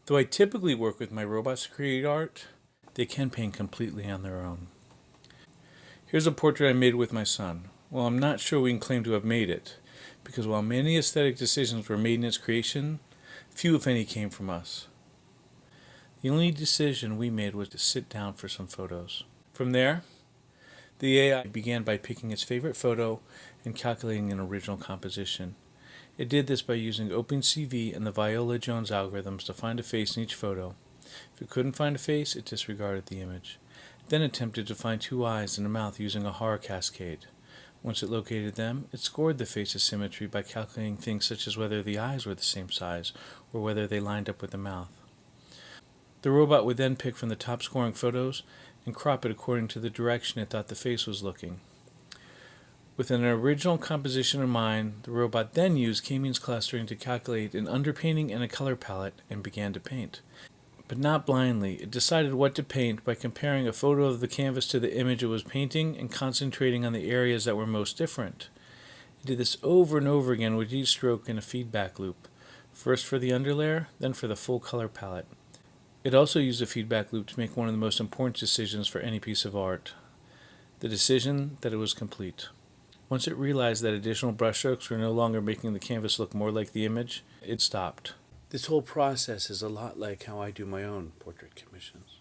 Though I typically work with my robots to create art, they can paint completely on their own. Here's a portrait I made with my son. Well, I'm not sure we can claim to have made it, because while many aesthetic decisions were made in its creation, few if any came from us. The only decision we made was to sit down for some photos. From there, the AI began by picking its favorite photo and calculating an original composition. It did this by using OpenCV and the Viola Jones algorithms to find a face in each photo. If it couldn't find a face, it disregarded the image. It then attempted to find two eyes and a mouth using a horror cascade. Once it located them, it scored the face's symmetry by calculating things such as whether the eyes were the same size or whether they lined up with the mouth. The robot would then pick from the top scoring photos and crop it according to the direction it thought the face was looking. With an original composition in mind, the robot then used K-means clustering to calculate an underpainting and a color palette and began to paint. But not blindly. It decided what to paint by comparing a photo of the canvas to the image it was painting and concentrating on the areas that were most different. It did this over and over again with each stroke in a feedback loop, first for the underlayer, then for the full color palette. It also used a feedback loop to make one of the most important decisions for any piece of art, the decision that it was complete. Once it realized that additional brushstrokes were no longer making the canvas look more like the image, it stopped. This whole process is a lot like how I do my own portrait commissions.